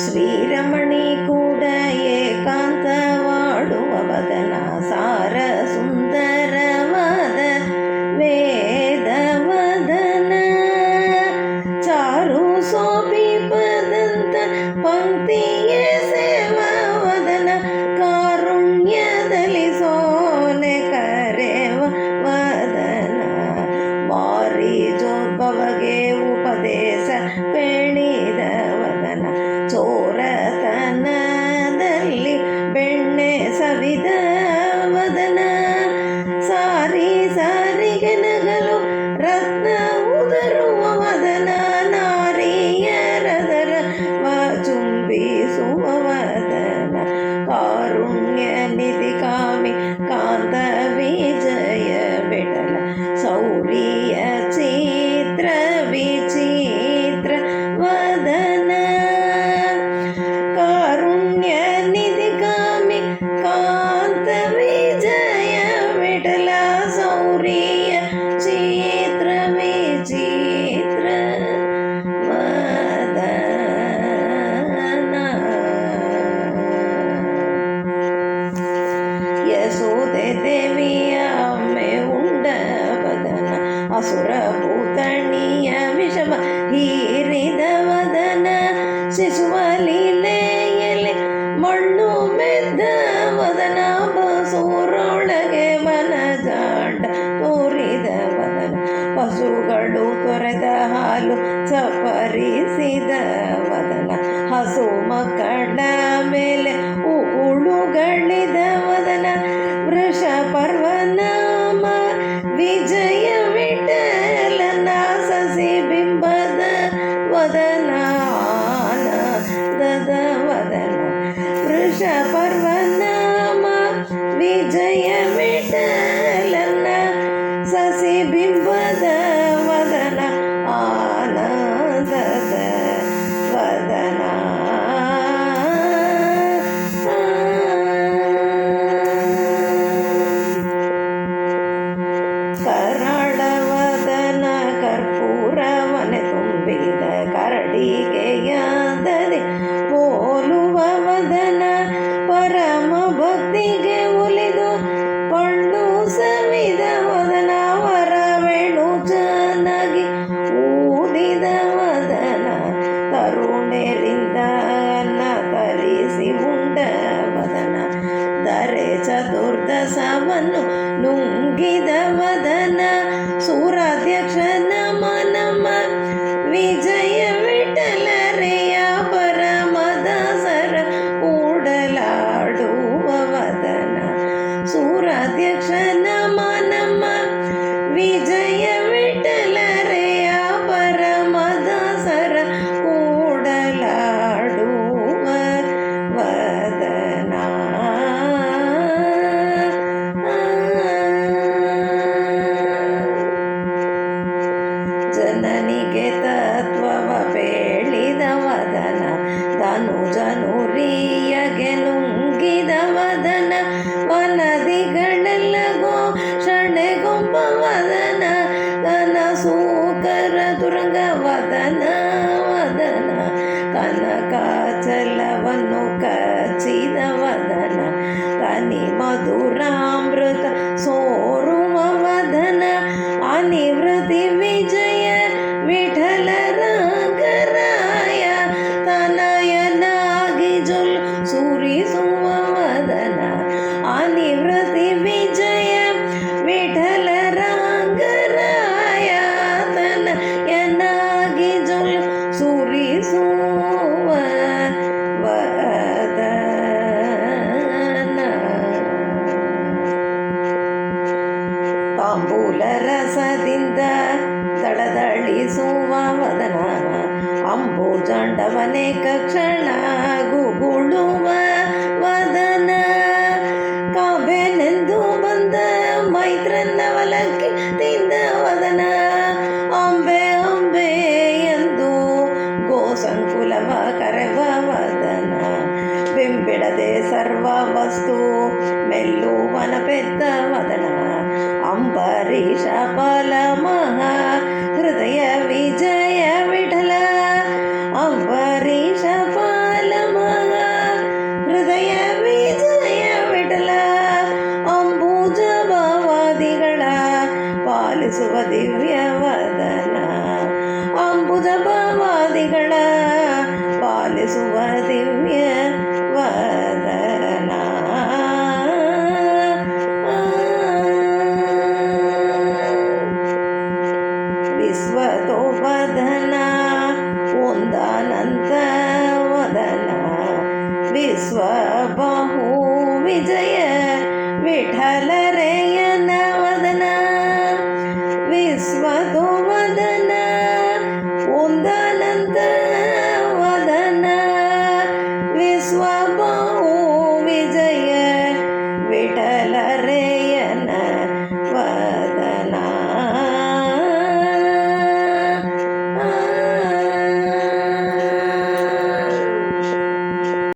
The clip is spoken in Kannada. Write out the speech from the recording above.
ಶ್ರೀರಮಣಿ ಕೂಡ ಏಕಾಂತವಾಡುವ ವದನ, ಸಾರ ಸುಂದರವಾದ ವೇದವದನ, ಚಾರು ಸೋಪಿಪದಂತ ಪಂಕ್ತಿಯ ಸೇವವದನ, ಕಾರುಣ್ಯದಲ್ಲಿ ಸೋಲೆ ಕರೆವ ವದನ, ಮಾರಿ ಜೋದ್ಭವಗೆ ಉಪದೇಶ ಪೇಣಿದ ವದನ, ಚೋರತನದಲ್ಲಿ ಬೆಣ್ಣೆ ಸವಿದ ವದನ, ಸಾರಿ ಸಾರಿಗೆ ನಗಲು ರತ್ನ ಉದರುವ ವದನ, ನಾರಿಯರದರ ಚುಂಬಿಸುವ ವದನ, ಕಾರುಣ್ಯ ನಿಧಿ ಕಾಮಿ ಕಾಂತ ವಿಜಯ ಬೆಟಲ, ಸೌರಿಯ ಚಿತ್ರ ವಿಚಿತ್ರ ವದನ, ಕಾರುಣ್ಯ ನಿಧಿ ಕಾಮಿ ಕಾಂತ ವಿಜಯ ವಿಠಲ, ಸೌರಿಯ ಚಿತ್ರ ವಿಚಿತ್ರ ವದನ. ಯಶೋದೆ ದೇವಿಯ ಅಮ್ಮೆ ಉಂಡ ವದನ, ಅಸುರ ಭೂತಣಿಯ ವಿಷಮ ಹೀರಿದ ವದನ, ಶಿಶುವ ಲೀಲೆಯಲ್ಲಿ ಮಣ್ಣು ಮೆದ್ದ ವದನ, ಬಸೂರೊಳಗೆ ಮನಜಾಂಡ ತೋರಿದ ವದನ, ಪಶುಗಳು ತೊರೆದ ಹಾಲು ಚಪ್ಪರಿಸಿದ ವದನ, ಹಸು ಮಕ್ಕಳ ಮೇಲೆ ಉಳುಗಳಿದ ವದನ, ವೃಷ ಪರ್ವನಾಮ ವಿಜಯ ವಿಠಲನ, ಸಸಿ ಬಿಂಬದ ವದನ, ಆನಂದದ ವದನ, ವೃಷ ಪರ್ವನಾಮ ವಿಜಯ ವಿಠಲನ, ಸಸಿ ಬಿಂಬದ ವದನ, ಆನಂದದ ವದನ. ಕರಾಳವದನ ಕರ್ಪೂರವನೆ ತುಂಬಿದ ಕರಡಿಗೆಯಾದರೆ ಪೋಲುವ ವದನ, ಪರಮ ಭಕ್ತಿಗೆ ಒಲಿದು ಪಣ್ಣು ಸವಿದ ವದನ, ವರವೇಣು ಚೆನ್ನಾಗಿ ಊದಿದ ವದನ, ತರುಣರಿಂದ ಅನ್ನ ತರಿಸಿ ಉಂಡ ವದನ, ದರೆ ಚತುರ್ದಶವನ್ನು ನುಂಗಿದ ವದನ, ಸೂರಾಧ್ಯಕ್ಷನ ಮನಮ ವಿಜಯ ವಿಠಲರೆಯ, ಪರಮದಾಸರ ಕೂಡಲಾಡುವ ವದನ, ಸೂರಾಧ್ಯಕ್ಷನ ಮನಮ ವಿಜಯ ವಿಠಲರೆಯ, ಪರಮದಾಸರ ಕೂಡಲಾಡುವ ವದನ. ಜನನಿಗೆ ತತ್ವವ ಬೇಳಿದ ವದನ, ಧನುಜನುರಿಯಗೆ ನುಂಗಿದ ವದನ, ವನದಿಗಳೆಲ್ಲ ಘೋಷಣೆಗೊಂಬ ವದನ, ಘನ ಸೂಕರ ತುರಂಗ ವದನ ವದನ, ಕನಕಾಚಲವನ್ನು ಕಚ್ಚಿದ ವದನ, ಕನಿ ಮಧುರಾಮೃತ ಸೋರುವ ವದನ, ಅನಿವೃತ್ತಿ ವಿಜಯ ವಿಠಲ ರಂಗರಾಯ, ತನಯನಾಗಿ ಜೊಲ್ ಸುರಿಸುವ ವದನ, ಅನಿವೃತ್ತಿ ವಿಜಯ ವಿಠಲ ರಂಗರಾಯ, ತನಯನಾಗಿ ಜೊಲ್ ಸುರಿಸುವ ವದನ. ವಿಶ್ವತೋಪಧನ ಒಂದಾನಂತ ವದನ ವಿಶ್ವಬಾಹು ವಿಜಯ